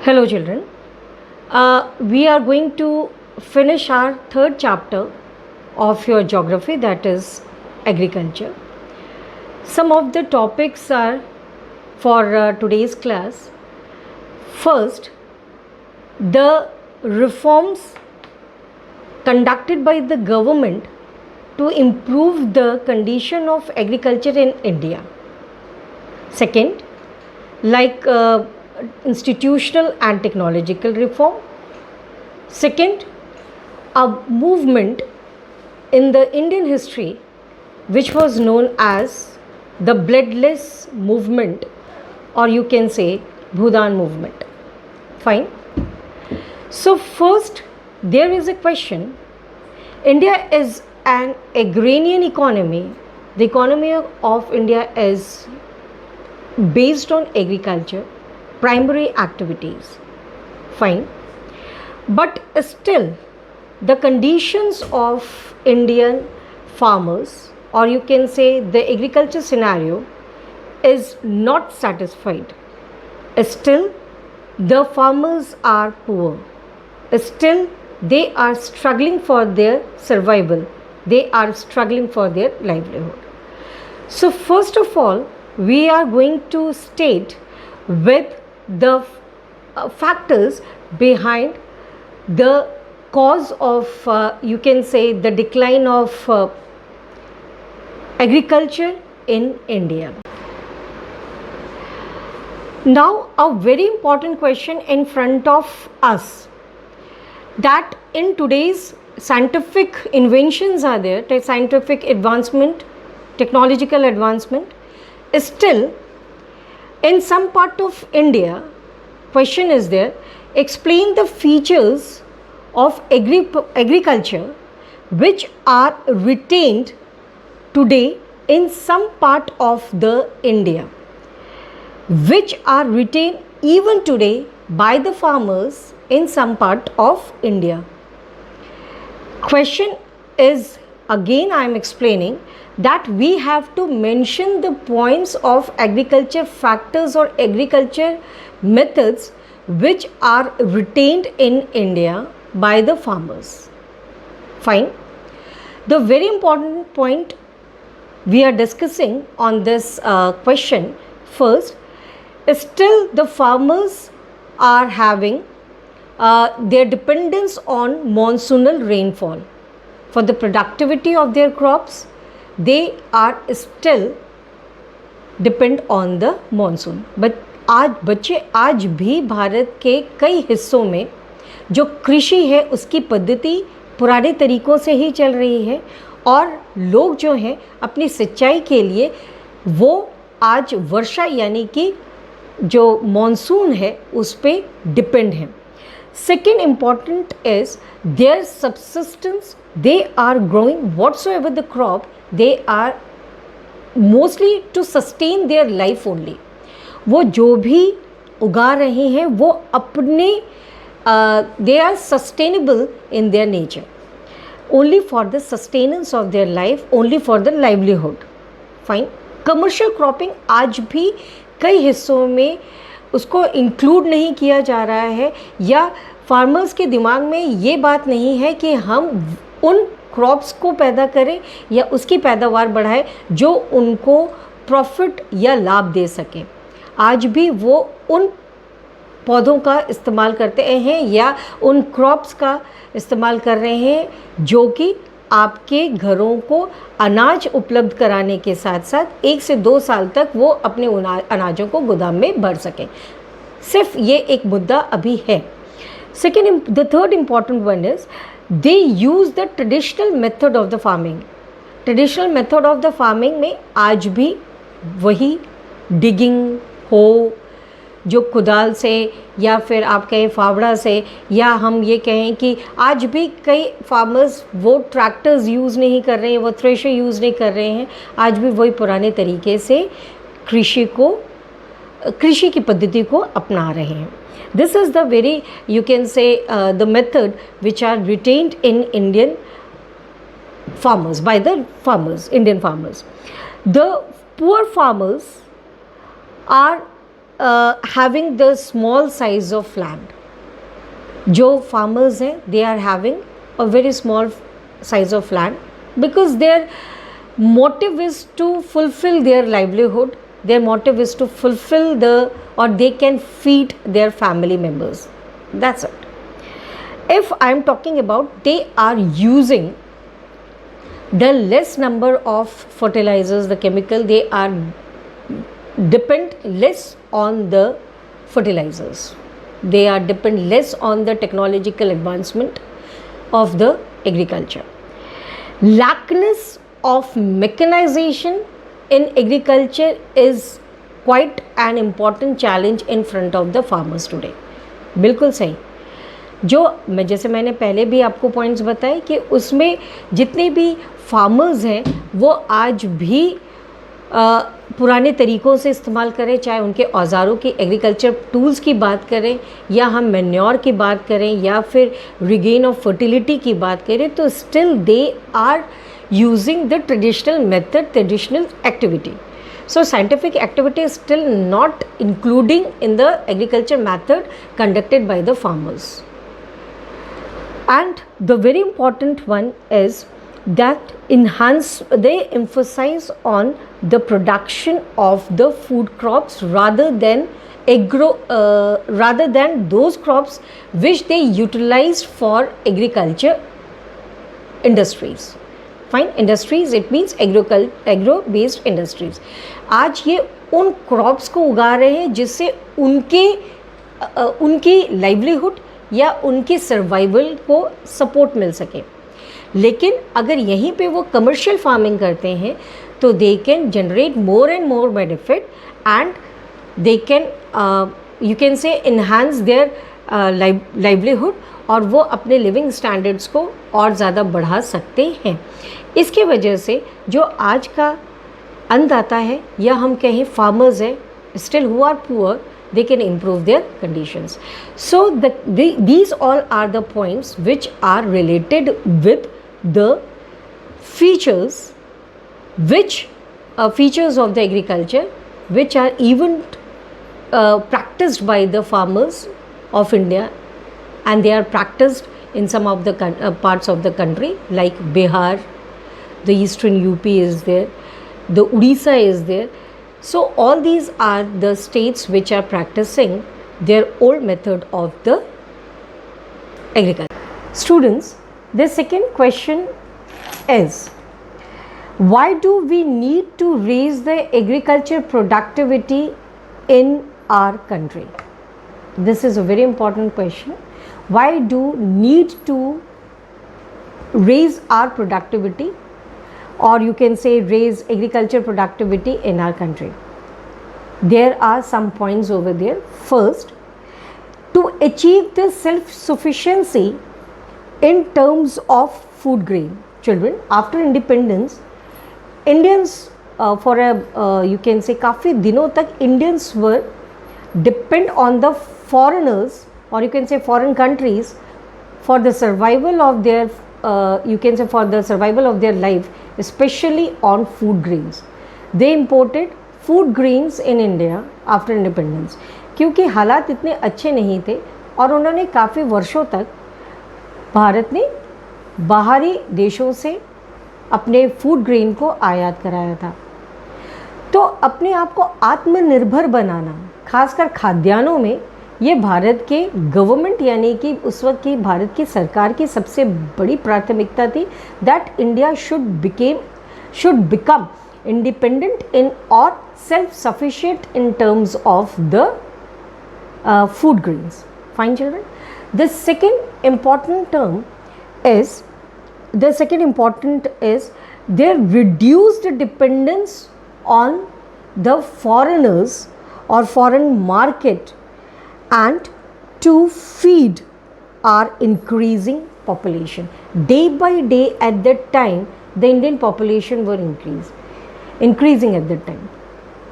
Hello children, we are going to finish our third chapter of your geography, that is agriculture. Some of the topics are for today's class. First, the reforms conducted by the government to improve the condition of agriculture in India. Second, like institutional and technological reform. Second, a movement in the Indian history which was known as the bloodless movement, or you can say Bhudan movement. Fine. So first, there is a question. India is an agrarian economy. The economy of India is based on agriculture, primary activities. Fine. But still, the conditions of Indian farmers, or you can say the agriculture scenario, is not satisfied. Still, the farmers are poor. Still, they are struggling for their survival. They are struggling for their livelihood. So, first of all, we are going to state with the factors behind the cause of you can say the decline of agriculture in India. Now a very important question in front of us, that in today's scientific inventions are there, scientific advancement, technological advancement, still in some part of India, question is there, explain the features of agriculture which are retained today in some part of the India, which are retained even today by the farmers in some part of India. Question is, again I am explaining that we have to mention the points of agriculture factors or agriculture methods which are retained in India by the farmers. Fine. The very important point we are discussing on this question, first, still the farmers are having their dependence on monsoonal rainfall for the productivity of their crops. They are still depend on the monsoon. But आज भी भारत के कई हिस्सों में जो कृषि है उसकी पद्धति पुराने तरीक़ों से ही चल रही है, और लोग जो हैं अपनी सिंचाई के लिए वो आज वर्षा यानी कि जो मॉनसून है उस पे डिपेंड हैं. Second important is their subsistence. They are growing whatsoever the crop, they are mostly to sustain their life only. वो जो भी उगा रहे हैं वो अपने they are sustainable in their nature, only for the sustenance of their life, only for the livelihood. Fine. Commercial cropping आज भी कई हिस्सों में उसको इंक्लूड नहीं किया जा रहा है, या फार्मर्स के दिमाग में ये बात नहीं है कि हम उन क्रॉप्स को पैदा करें या उसकी पैदावार बढ़ाएं जो उनको प्रॉफिट या लाभ दे सकें. आज भी वो उन पौधों का इस्तेमाल करते हैं या उन क्रॉप्स का इस्तेमाल कर रहे हैं जो कि आपके घरों को अनाज उपलब्ध कराने के साथ साथ 1 से 2 साल तक वो अपने अनाजों को गोदाम में भर सकें. सिर्फ ये एक मुद्दा अभी है. Second, the third important one is they use the traditional method of the farming. Traditional method of the farming में आज भी वही डिगिंग हो, जो कुदाल से या फिर आप कहें फावड़ा से, या हम ये कहें कि आज भी कई फार्मर्स वो ट्रैक्टर्स यूज़ नहीं कर रहे हैं, वो थ्रेशर यूज़ नहीं कर रहे हैं. आज भी वही पुराने तरीके से कृषि की पद्धति को अपना रहे हैं. This is the very you can say the method which are retained in Indian farmers, by the farmers, Indian farmers. The poor farmers are having the small size of land. जो farmers हैं, they are having a very small size of land because their motive is to fulfill their livelihood. Their motive is to fulfill or they can feed their family members. That's it. If I am talking about, they are using the less number of fertilizers, the chemical, they are depend less on the fertilizers. They are depend less on the technological advancement of the agriculture. Lackness of mechanization in agriculture is quite an important challenge in front of the farmers today. बिल्कुल सही. जैसे मैंने पहले भी आपको points बताए कि उसमें जितने भी फार्मर्स हैं वो आज भी पुराने तरीक़ों से इस्तेमाल करें, चाहे उनके औज़ारों की, एग्रीकल्चर टूल्स की बात करें या हम मैन्योर की बात करें या फिर रिगेन ऑफ फर्टिलिटी की बात करें, तो still they are using the traditional method, traditional activity. So scientific activity is still not including in the agriculture method conducted by the farmers. And the very important one is that they emphasize on the production of the food crops rather than those crops which they utilized for agriculture industries. Fine, industries, it means agro based industries. आज ये उन crops को उगा रहे हैं जिससे उनकी livelihood या उनकी सर्वाइवल को सपोर्ट मिल सके. लेकिन अगर यहीं पे वो कमर्शियल फार्मिंग करते हैं तो they can generate more and more benefit and they can you can से इन्हांस देयर लाइवलीहुड और वो अपने लिविंग स्टैंडर्ड्स को और ज़्यादा बढ़ा सकते हैं. इसके वजह से जो आज का अन्नदाता है या हम कहें फार्मर्स हैं, still who are poor, they can improve their conditions. So these all are the points which are related with the features of the agriculture which are even practiced by the farmers of India, and they are practiced in some of the parts of the country like Bihar, the eastern UP is there, the Odisha is there. So all these are the states which are practicing their old method of the agriculture. Students, the second question is, why do we need to raise the agriculture productivity in our country? This is a very important question. Why do need to raise our productivity, or you can say raise agriculture productivity in our country? There are some points over there. First, to achieve the self-sufficiency in terms of food grain. Children, after independence, Indians you can say काफ़ी दिनों तक Indians were depend on the foreigners, or you can say foreign countries, for the survival of their you can say for the survival of their life, especially on food grains. They imported food grains in India after independence क्योंकि हालात इतने अच्छे नहीं थे और उन्होंने काफ़ी वर्षों तक भारत ने बाहरी देशों से अपने फूड ग्रेन को आयात कराया था. तो अपने आप को आत्मनिर्भर बनाना, खासकर खाद्यान्नों में, ये भारत के गवर्नमेंट यानी कि उस वक्त की भारत की सरकार की सबसे बड़ी प्राथमिकता थी. That India should become independent in or self-sufficient in terms of the food grains. Fine, children. The second important is their reduced dependence on the foreigners or foreign market and to feed our increasing population. Day by day at that time the Indian population were increasing at that time.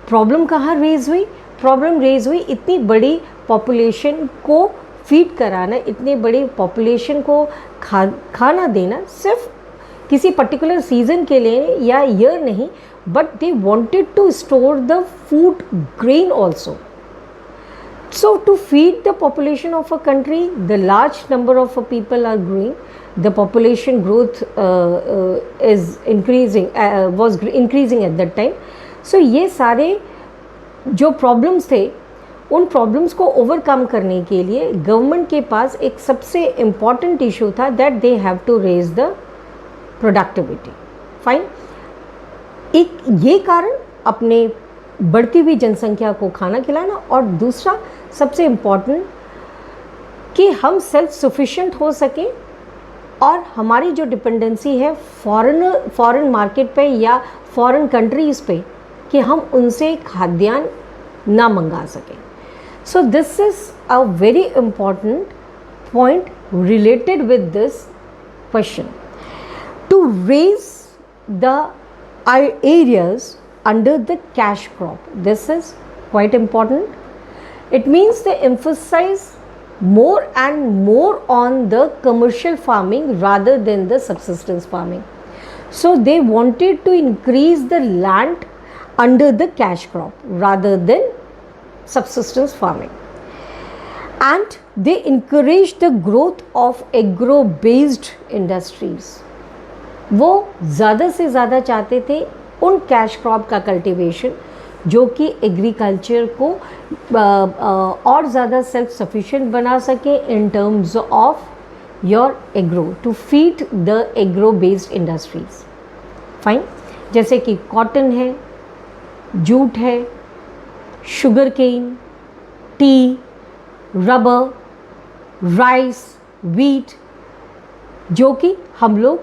Problem कहाँ raise हुई? Problem raise हुई इतनी बड़ी population को feed कराना, इतनी बड़ी population को खाना देना सिर्फ किसी पर्टिकुलर सीज़न के लिए या ईयर नहीं, but they wanted to store the food grain also. So to feed the population of a country, the large number of people are growing, the population growth is increasing, was increasing at that time. So ये सारे जो problems थे, उन problems को overcome करने के लिए government के पास एक सबसे इम्पॉर्टेंट इशू था, that they have to raise the productivity. Fine. एक ये कारण अपने बढ़ती हुई जनसंख्या को खाना खिलाना, और दूसरा सबसे इम्पॉर्टेंट कि हम सेल्फ सफिशिएंट हो सकें और हमारी जो डिपेंडेंसी है फॉरेन मार्केट पे या फॉरेन कंट्रीज़ पे, कि हम उनसे खाद्यान्न ना मंगा सकें. So this is a very important point related with this question. To raise the areas under the cash crop, this is quite important. It means they emphasize more and more on the commercial farming rather than the subsistence farming. So they wanted to increase the land under the cash crop rather than subsistence farming, and they encouraged the growth of agro based industries. वो ज़्यादा से ज़्यादा चाहते थे उन cash crop का cultivation जो कि एग्रीकल्चर को और ज़्यादा सेल्फ सफिशिएंट बना सके in terms of your agro, to feed the agro based industries. Fine. जैसे कि कॉटन है, जूट है, sugar cane, tea, rubber, rice, wheat, जो कि हम लोग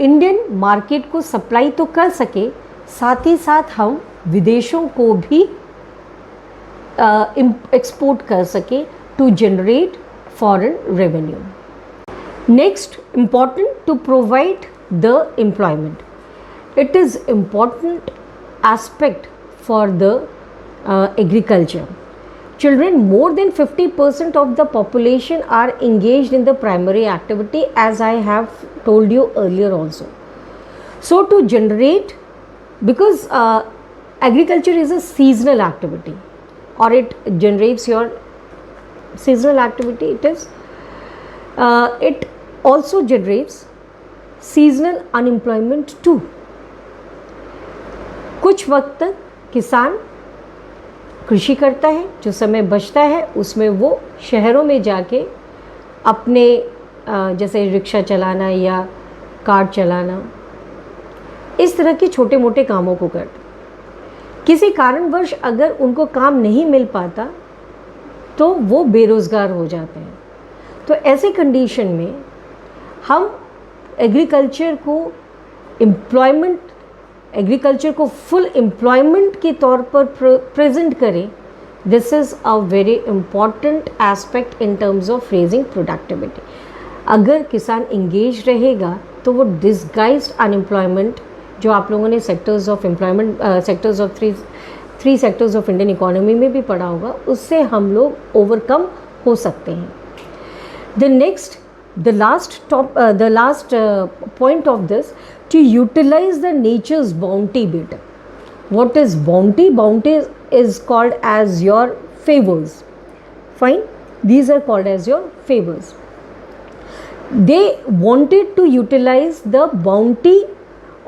इंडियन मार्केट को सप्लाई तो कर सके, साथ ही साथ हम विदेशों को भी एक्सपोर्ट कर सके to generate foreign revenue. Next, important to provide the employment. It is important aspect for the agriculture. Children, more than 50% of the population are engaged in the primary activity, as I have told you earlier also. So to generate, because agriculture is a seasonal activity, or it generates your seasonal activity, it also generates seasonal unemployment too. कुछ वक्त तक किसान कृषि करता है, जो समय बचता है उसमें वो शहरों में जाके अपने जैसे रिक्शा चलाना या कार चलाना, इस तरह के छोटे मोटे कामों को करते. किसी कारणवश अगर उनको काम नहीं मिल पाता तो वो बेरोज़गार हो जाते हैं. तो ऐसे कंडीशन में हम एग्रीकल्चर को फुल एम्प्लॉयमेंट के तौर पर प्रेजेंट करें. This is a very important aspect in terms of raising productivity. अगर किसान इंगेज रहेगा तो वो डिसगाइज्ड अनएम्प्लॉयमेंट, जो आप लोगों ने sectors of employment, sectors of three sectors of Indian economy में भी पढ़ा होगा, उससे हम लोग ओवरकम हो सकते हैं. The last point of this, to utilize the nature's bounty bit. What is bounty? Bounty is called as your favors. Fine. These are called as your favors. They wanted to utilize the bounty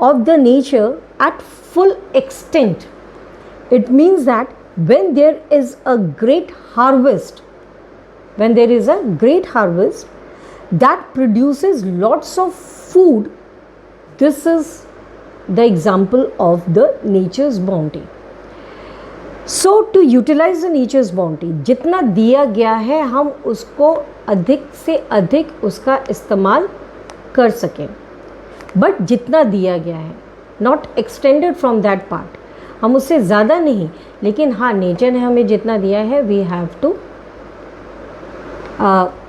of the nature at full extent. It means that when there is a great harvest, that produces lots of food, this is the example of the nature's bounty. So to utilize the nature's bounty, जितना दिया गया है हम उसको अधिक से अधिक उसका इस्तेमाल कर सकें. बट जितना दिया गया है, not extended from that part, हम उससे ज़्यादा नहीं, लेकिन हाँ नेचर ने हमें जितना दिया है we have to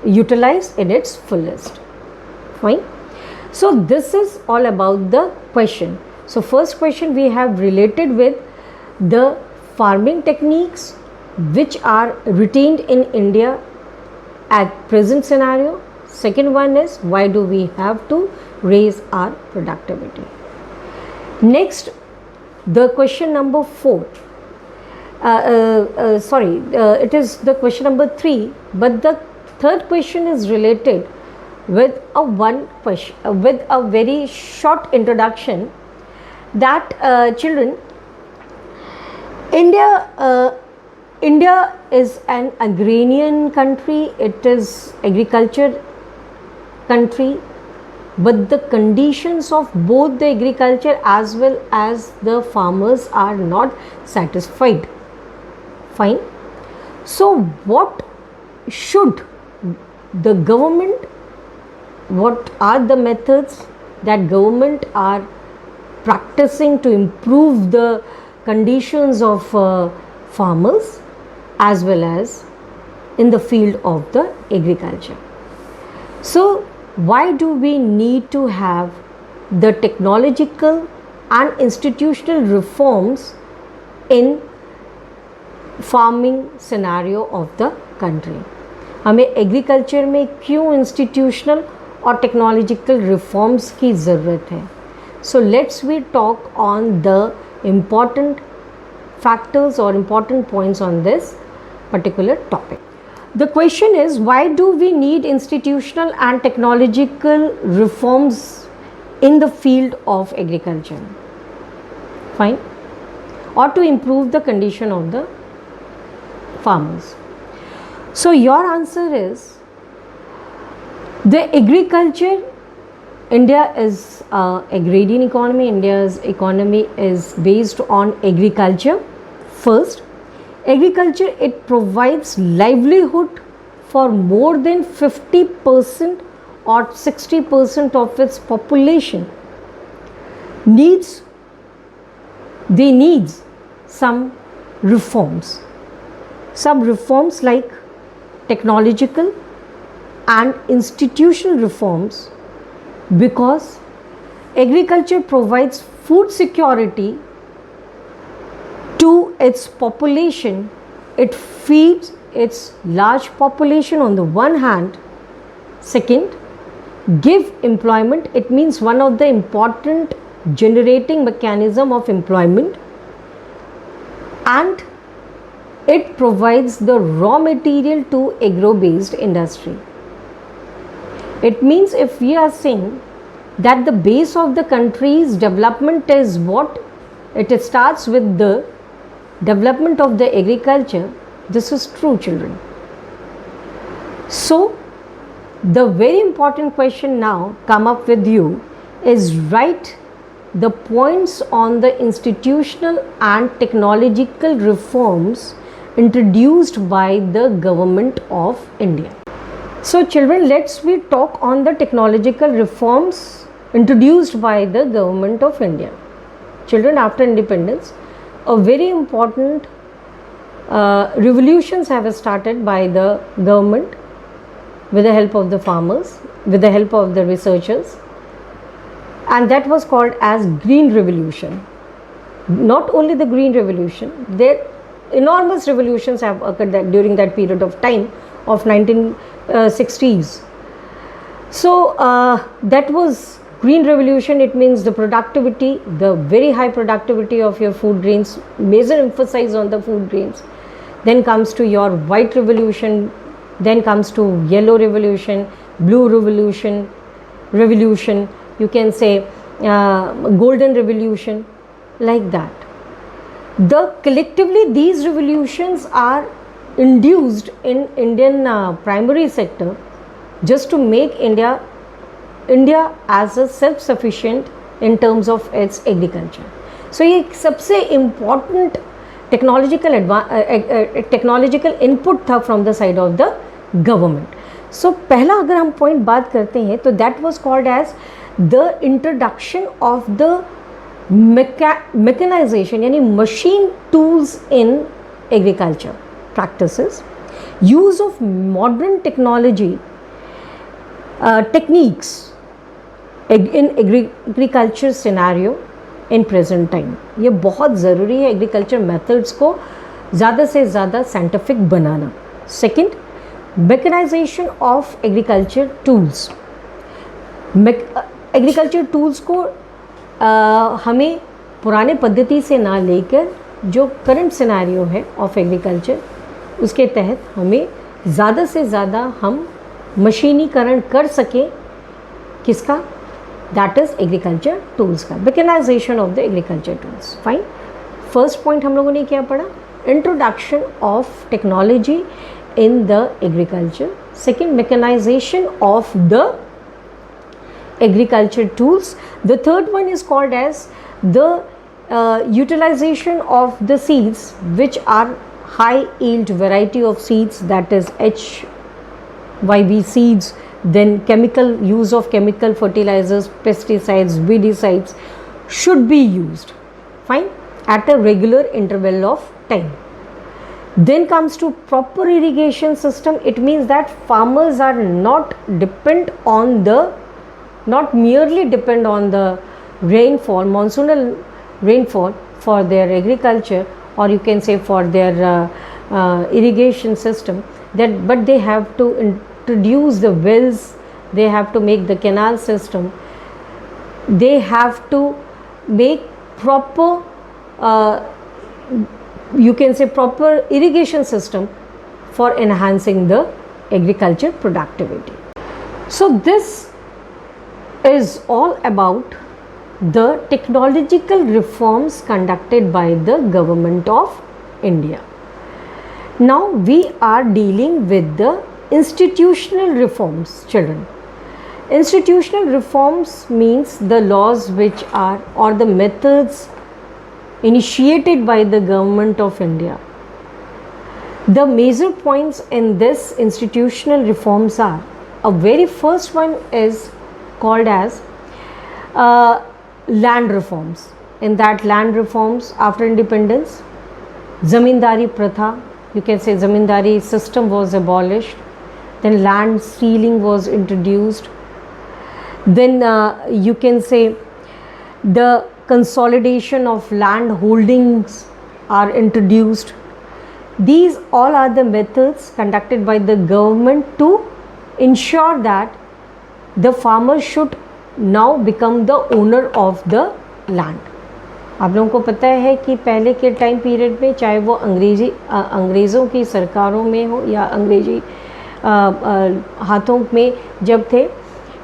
utilize in its fullest. Fine. So this is all about the question. So first question we have related with the farming techniques which are retained in India at present scenario. Second one is why do we have to raise our productivity. Next, the question number 4. it is the question number 3, but the third question is related with with a very short introduction that children, India is an agrarian country. It is agriculture country, but the conditions of both the agriculture as well as the farmers are not satisfied. Fine. So what should the government, what are the methods that government are practicing to improve the conditions of farmers as well as in the field of the agriculture? So why do we need to have the technological and institutional reforms in farming scenario of the country? हमें agriculture में क्यों institutional और technological reforms की ज़रूरत है? So let's we talk on the important factors or important points on this particular topic. The question is, why do we need institutional and technological reforms in the field of agriculture? Fine. Or to improve the condition of the farmers. So your answer is the agriculture. India is agrarian economy. India's economy is based on agriculture. First, agriculture, it provides livelihood for more than 50% or 60% of its population. They need some reforms. Some reforms like technological and institutional reforms, because agriculture provides food security to its population. It feeds its large population on the one hand. Second, give employment. It means one of the important generating mechanism of employment, and it provides the raw material to agro-based industry. It means if we are saying that the base of the country's development is what? It starts with the development of the agriculture. This is true, children. So the very important question now come up with you is, write the points on the institutional and technological reforms introduced by the government of India. So children, we talk on the technological reforms introduced by the government of India. Children, after independence, a very important revolutions have started by the government with the help of the farmers, with the help of the researchers, and that was called as Green Revolution. Not only the Green Revolution, there enormous revolutions have occurred during that period of time of 1960s. So that was Green Revolution. It means the productivity, the very high productivity of your food grains, major emphasis on the food grains. Then comes to your White Revolution, then comes to Yellow Revolution, Blue Revolution, you can say Golden Revolution, like that. Collectively these revolutions are induced in Indian primary sector just to make India as a self-sufficient in terms of its agriculture. So ये सबसे important technological input था from the side of the government. So पहला अगर हम point बात करते हैं तो that was called as the introduction of the mechanization, यानी machine tools in agriculture practices, use of modern technology techniques in agriculture scenario in present time. ये बहुत ज़रूरी है एग्रीकल्चर मेथड्स को ज़्यादा से ज़्यादा साइंटिफिक बनाना. Second, mechanisation of agriculture tools. Agriculture tools को हमें पुराने पद्धति से ना लेकर जो करंट सिनेरियो है ऑफ एग्रीकल्चर, उसके तहत हमें ज़्यादा से ज़्यादा हम मशीनीकरण कर सकें किसका, दैट इज़ एग्रीकल्चर टूल्स का, mechanisation of the agriculture tools. Fine, first point हम लोगों ने क्या पढ़ा, introduction of technology in the agriculture. Second, mechanization of the agriculture tools. The third one is called as the utilization of the seeds which are high yield variety of seeds, that is HYB seeds. Then chemical use of chemical fertilizers, pesticides, weedicides should be used, fine, at a regular interval of time. Then comes to proper irrigation system. It means that farmers are not merely depend on the rainfall, monsoonal rainfall for their agriculture, or you can say for their irrigation system, but they have to introduce the wells, they have to make the canal system, they have to make proper you can say proper irrigation system for enhancing the agriculture productivity. So this is all about the technological reforms conducted by the government of India. Now we are dealing with the institutional reforms, children. Institutional reforms means the laws which are, or the methods initiated by the government of India. The major points in this institutional reforms are, a very first one is called as land reforms. In that land reforms, after independence, zamindari pratha, you can say zamindari system was abolished, then land stealing was introduced, then you can say the consolidation of land holdings are introduced. These all are the methods conducted by the government to ensure that the farmer should now become the owner of the land. आप लोगों को पता है कि पहले के time period में, चाहे वो अंग्रेज़ों की सरकारों में हो या अंग्रेजी हाथों में जब थे,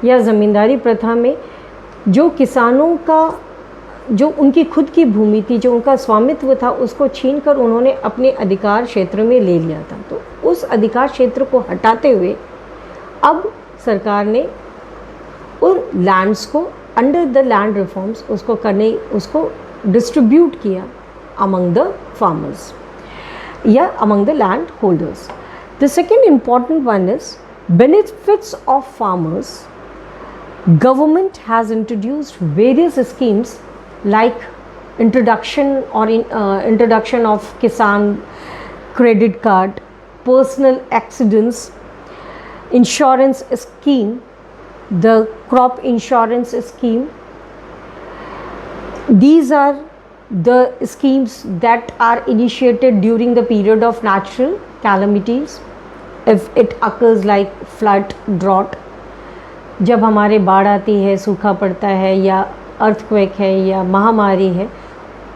या ज़मींदारी प्रथा में, जो किसानों का जो उनकी खुद की भूमि थी, जो उनका स्वामित्व था, उसको छीनकर उन्होंने अपने अधिकार क्षेत्र में ले लिया था। तो उस अधिकार क्षेत्र को हटाते हुए अब सरकार ने उन लैंड्स को अंडर द लैंड रिफॉर्म्स उसको डिस्ट्रीब्यूट किया अमंग द फार्मर्स या among the land holders. The second important one is benefits of farmers. Government has introduced various schemes like introduction of Kisan credit card, personal accidents insurance scheme, the crop insurance scheme. These are the schemes that are initiated during the period of natural calamities, if it occurs like flood, drought. जब हमारे बाढ़ आती है, सूखा पड़ता है, या earthquake है, या महामारी है,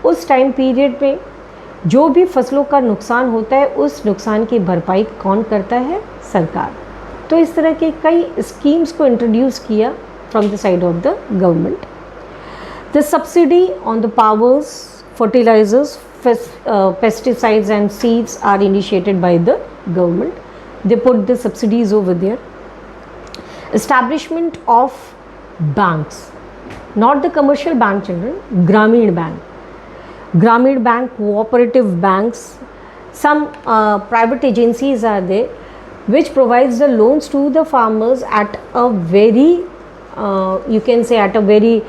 उस टाइम पीरियड में जो भी फसलों का नुकसान होता है, उस नुकसान की भरपाई कौन करता है? सरकार. तो इस तरह के कई स्कीम्स को इंट्रोड्यूस किया from the side of the government. The subsidy on the powers, fertilisers, pesticides and seeds are initiated by the government. They put the subsidies over there. Establishment of banks, not the commercial bank, children, Grameen Bank. Grameen Bank, cooperative banks, some private agencies are there which provides the loans to the farmers at a very you can say at a very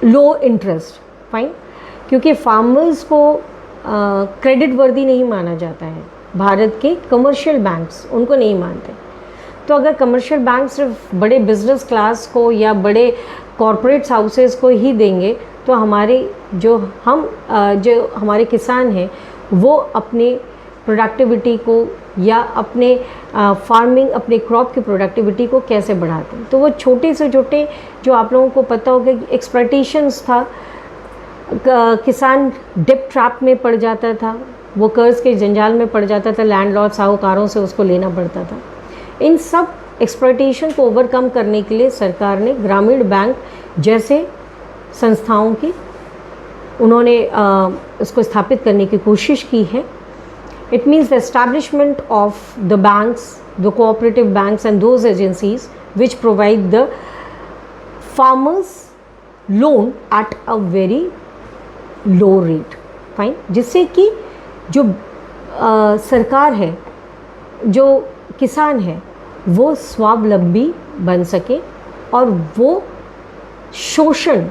low interest. Fine. क्योंकि farmers को credit वर्दी नहीं माना जाता है. भारत के commercial banks उनको नहीं मानते. तो अगर कमर्शियल बैंक सिर्फ बड़े बिजनेस क्लास को या बड़े कॉरपोरेट्स हाउसेस को ही देंगे, तो जो हमारे किसान हैं वो अपने प्रोडक्टिविटी को या अपने फार्मिंग, अपने क्रॉप की प्रोडक्टिविटी को कैसे बढ़ाते हैं? तो वो छोटे से छोटे, जो आप लोगों को पता होगा कि एक्सप्लॉयटेशंस था, किसान डिप ट्रैप में पड़ जाता था, वो कर्ज के जंजाल में पड़ जाता था, लैंडलॉर्ड साहूकारों से उसको लेना पड़ता था। इन सब एक्सप्लॉयटेशन को ओवरकम करने के लिए सरकार ने ग्रामीण बैंक जैसे संस्थाओं की उन्होंने उसको स्थापित करने की कोशिश की है। It means the establishment of the banks, the cooperative banks and those agencies which provide the farmers loan at a very low rate, fine, जिससे कि जो सरकार है, जो किसान है, वो स्वावलंबी बन सके और वो शोषण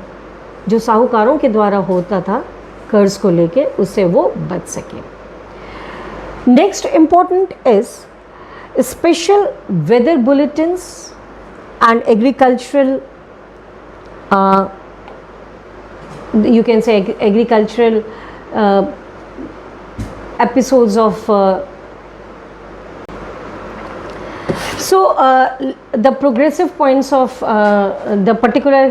जो साहूकारों के द्वारा होता था कर्ज को लेके, उससे वो बच सके। Next important is special weather bulletins and agricultural you can say agricultural episodes of the progressive points of the particular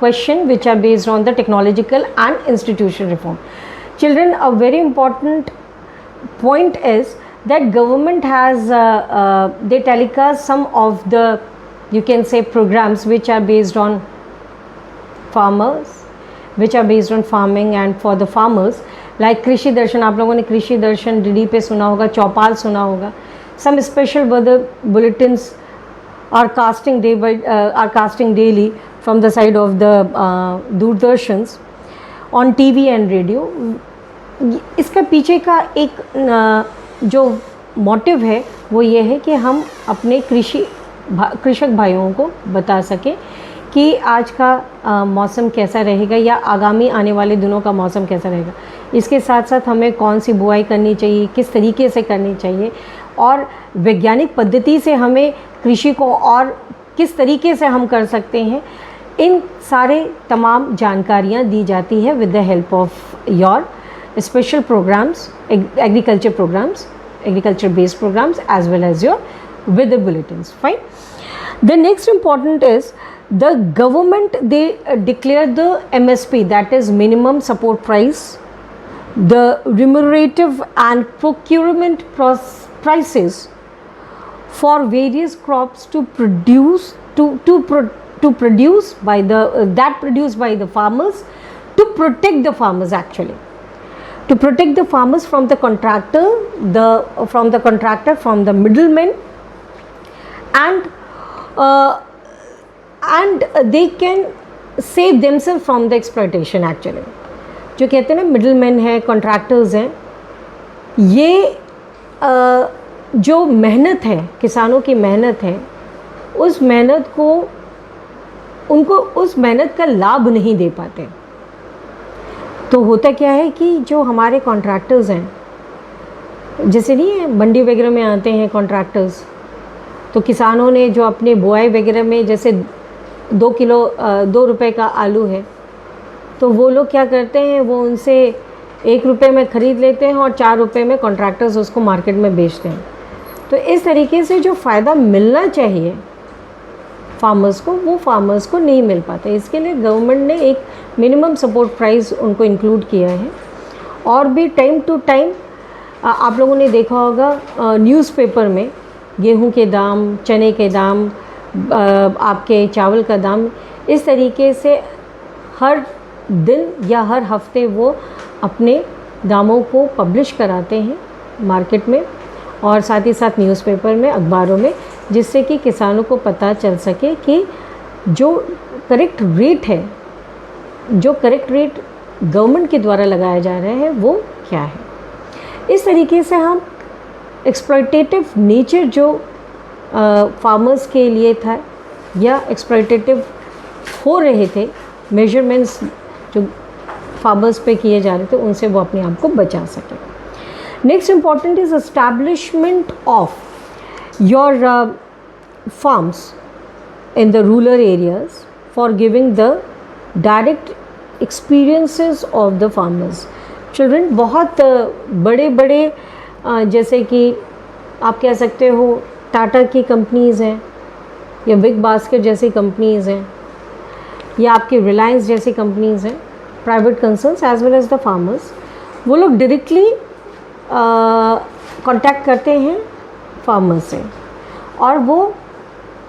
question which are based on the technological and institutional reform. Children, a very important point is that government has they telecast some of the, you can say, programs which are based on farmers, which are based on farming and for the farmers, like कृषि दर्शन, आप लोगों ने कृषि दर्शन DD पे सुना होगा, चौपाल सुना होगा। some special weather bulletins are casting daily from the side of the दूरदर्शन्स on TV and radio। इसका पीछे का एक जो मोटिव है वो ये है कि हम अपने कृषक भाइयों को बता सकें कि आज का मौसम कैसा रहेगा या आगामी आने वाले दिनों का मौसम कैसा रहेगा। इसके साथ साथ हमें कौन सी बुआई करनी चाहिए, किस तरीके से करनी चाहिए और वैज्ञानिक पद्धति से हमें कृषि को और किस तरीके से हम कर सकते हैं, इन सारे तमाम जानकारियाँ दी जाती है with the help of your special programmes, agriculture based programmes as well as your weather bulletins, fine. The next important is the government, they declare the MSP, that is minimum support price, the remunerative and procurement prices for various crops to produce by the farmers, to protect the farmers, actually to protect the farmers from the contractor, from the middlemen, and they can save themselves from the exploitation actually। जो कहते हैं ना middle man है, contractors हैं, ये जो मेहनत है, किसानों की मेहनत है, उस मेहनत को उनको उस मेहनत का लाभ नहीं दे पाते। तो होता क्या है कि जो हमारे कॉन्ट्रैक्टर्स हैं, जैसे नहीं है मंडी वगैरह में आते हैं कॉन्ट्रैक्टर्स, तो किसानों ने जो अपने बुआई वगैरह में जैसे 2 रुपए का आलू है, तो वो लोग क्या करते हैं, वो उनसे 1 रुपए में ख़रीद लेते हैं और 4 रुपए में कॉन्ट्रैक्टर्स उसको मार्केट में बेचते हैं। तो इस तरीके से जो फ़ायदा मिलना चाहिए फार्मर्स को, वो फार्मर्स को नहीं मिल पाता। इसके लिए गवर्नमेंट ने एक मिनिमम सपोर्ट प्राइस उनको इंक्लूड किया है। और भी टाइम टू टाइम आप लोगों ने देखा होगा न्यूज़पेपर में गेहूं के दाम, चने के दाम, आपके चावल का दाम, इस तरीके से हर दिन या हर हफ्ते वो अपने दामों को पब्लिश कराते हैं मार्केट में और साथ ही साथ न्यूज़पेपर में, अखबारों में, जिससे कि किसानों को पता चल सके कि जो करेक्ट रेट है, जो करेक्ट रेट गवर्नमेंट के द्वारा लगाया जा रहा है वो क्या है। इस तरीके से हम एक्सप्लॉयटेटिव नेचर जो फार्मर्स के लिए था या एक्सप्लॉयटेटिव हो रहे थे मेजरमेंट्स जो फार्मर्स पे किए जा रहे थे, उनसे वो अपने आप को बचा सके। Next important is establishment of your farms in the rural areas for giving the direct experiences of the farmers. Children, बहुत बड़े बड़े जैसे कि आप कह सकते हो टाटा की कंपनीज़ हैं या बिग बास्केट जैसी कंपनीज़ हैं या आपकी रिलायंस जैसी कंपनीज़ हैं, private concerns as well as the farmers, वो लोग डायरेक्टली कांटेक्ट करते हैं फार्मर से और वो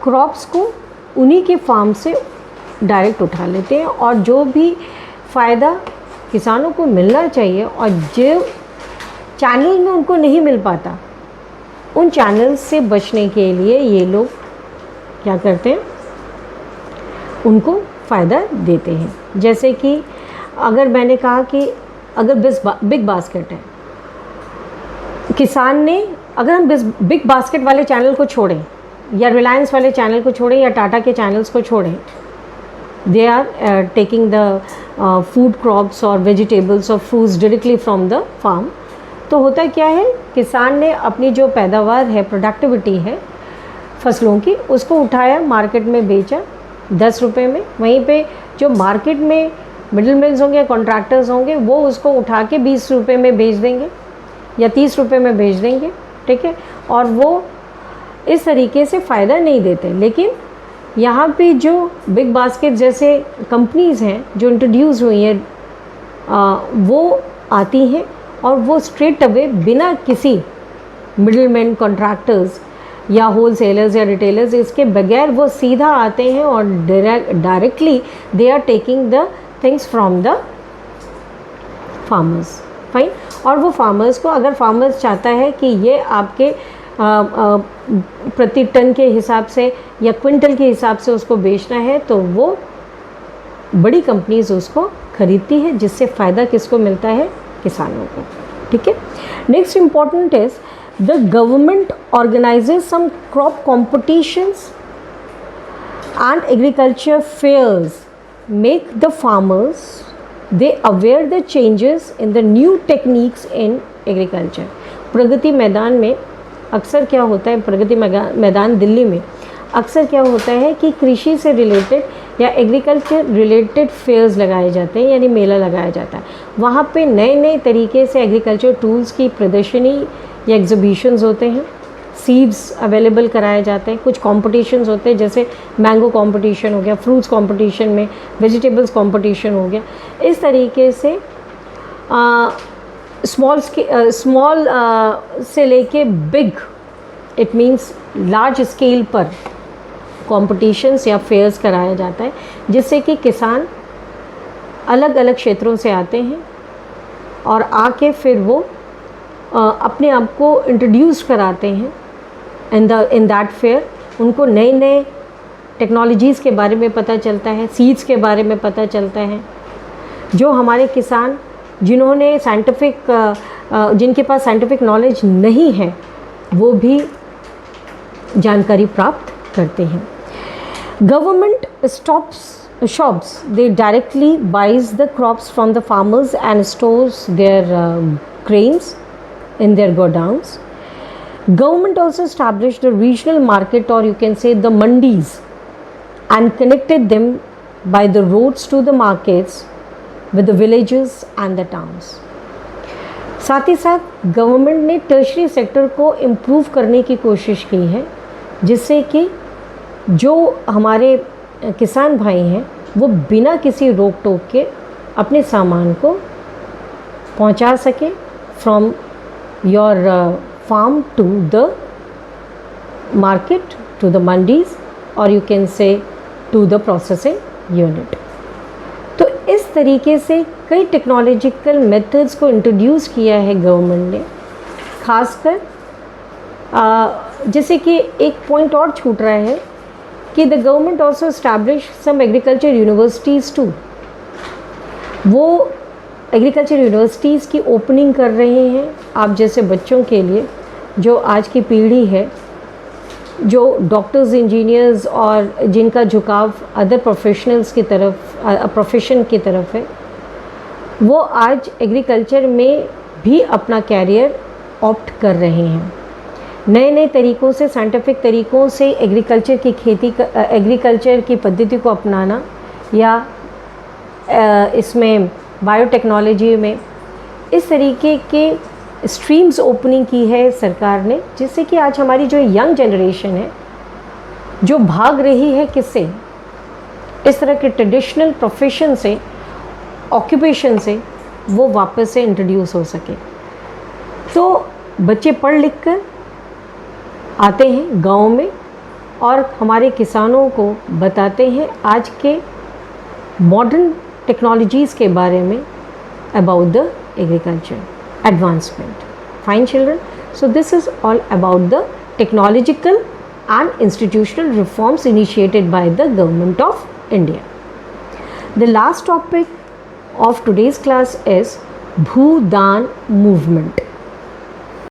क्रॉप्स को उन्हीं के फार्म से डायरेक्ट उठा लेते हैं और जो भी फ़ायदा किसानों को मिलना चाहिए और जो चैनल में उनको नहीं मिल पाता, उन चैनल्स से बचने के लिए ये लोग क्या करते हैं, उनको फ़ायदा देते हैं। जैसे कि अगर मैंने कहा कि अगर बिग बास्केट है, किसान ने, अगर हम बिग बास्केट वाले चैनल को छोड़ें या रिलायंस वाले चैनल को छोड़ें या टाटा के चैनल्स को छोड़ें, they are taking the food crops और वेजिटेबल्स और fruits directly from the farm. तो होता क्या है, किसान ने अपनी जो पैदावार है, प्रोडक्टिविटी है फसलों की, उसको उठाया, मार्केट में बेचा 10 रुपये में। वहीं पे जो मार्केट में मिडिल मैन्स होंगे या कॉन्ट्रैक्टर्स होंगे, वो उसको उठा के 20 रुपये में बेच देंगे या 30 रुपये में बेच देंगे, ठीक है। और वो इस तरीके से फ़ायदा नहीं देते। लेकिन यहाँ पे जो बिग बास्केट जैसे कंपनीज़ हैं जो इंट्रोड्यूस हुई हैं, वो आती हैं और वो स्ट्रेट अवे बिना किसी मिडिलमैन, कॉन्ट्रैक्टर्स या होलसेलर्स या रिटेलर्स, इसके बगैर वो सीधा आते हैं और directly they are taking the things from the farmers, fine. और वो फार्मर्स को, अगर फार्मर्स चाहता है कि ये आपके प्रति टन के हिसाब से या क्विंटल के हिसाब से उसको बेचना है, तो वो बड़ी कंपनीज उसको खरीदती है, जिससे फ़ायदा किसको मिलता है, किसानों को, ठीक है। Next important is the government organizes some crop competitions and agriculture fairs, make the farmers they aware the changes in the new techniques in agriculture. Pragati Maidan में अक्सर क्या होता है, प्रगति मैदान दिल्ली में अक्सर क्या होता है कि कृषि से रिलेटेड या एग्रीकल्चर रिलेटेड फेयर्स लगाए जाते हैं, यानी मेला लगाया जाता है। वहाँ पे नए नए तरीके से एग्रीकल्चर टूल्स की प्रदर्शनी या एग्जीबिशंस होते हैं, सीड्स अवेलेबल कराए जाते हैं, कुछ कॉम्पिटिशन्स होते हैं, जैसे मैंगो कंपटीशन हो गया, फ्रूट्स कंपटीशन में वेजिटेबल्स कंपटीशन हो गया। इस तरीके से स्मॉल से लेके big, it means large scale पर कॉम्पिटिशन्स या फेयर्स कराया जाता है, जिससे कि किसान अलग अलग क्षेत्रों से आते हैं और आके फिर वो अपने आप को इंट्रोड्यूस कराते हैं इन दैट फेयर। उनको नए नए टेक्नोलॉजीज़ के बारे में पता चलता है, सीड्स के बारे में पता चलता है, जो हमारे किसान जिन्होंने जिनके पास साइंटिफिक नॉलेज नहीं है, वो भी जानकारी प्राप्त करते हैं। Government shops they directly buys the crops from the farmers and stores their grains in their godowns. Government also established a regional market, or you can say the mandis, and connected them by the roads to the markets with the villages and the towns. साथ ही साथ government ने tertiary sector को improve करने की कोशिश की है, जिससे कि जो हमारे किसान भाई हैं वो बिना किसी रोक टोक के अपने सामान को पहुंचा सके from your farm to the market, to the mandis, और you can say to the processing unit. तो इस तरीके से कई टेक्नोलॉजिकल मेथड्स को इंट्रोड्यूस किया है गवर्नमेंट ने। खासकर जैसे कि एक पॉइंट और छूट रहा है कि the government also establish some agriculture universities too. वो एग्रीकल्चर यूनिवर्सिटीज़ की ओपनिंग कर रहे हैं आप जैसे बच्चों के लिए, जो आज की पीढ़ी है, जो डॉक्टर्स, इंजीनियर्स और जिनका झुकाव अदर प्रोफेशनल्स की तरफ, प्रोफेशन की तरफ है, वो आज एग्रीकल्चर में भी अपना कैरियर ऑप्ट कर रहे हैं। नए नए तरीक़ों से, साइंटिफिक तरीक़ों से एग्रीकल्चर की खेती, एग्रीकल्चर की पद्धति को अपनाना, या इसमें बायोटेक्नोलॉजी में इस तरीके के स्ट्रीम्स ओपनिंग की है सरकार ने, जिससे कि आज हमारी जो यंग जनरेशन है जो भाग रही है किससे, इस तरह के ट्रेडिशनल प्रोफेशन से, ऑक्यूपेशन से वो वापस से इंट्रोड्यूस हो सके। तो बच्चे पढ़ लिख कर आते हैं गाँव में और हमारे किसानों को बताते हैं आज के मॉडर्न टेक्नोलॉजीज़ के बारे में about the agriculture advancement. Fine children, so this is all about the technological and institutional reforms initiated by the government of India. The last topic of today's class is Bhudan movement.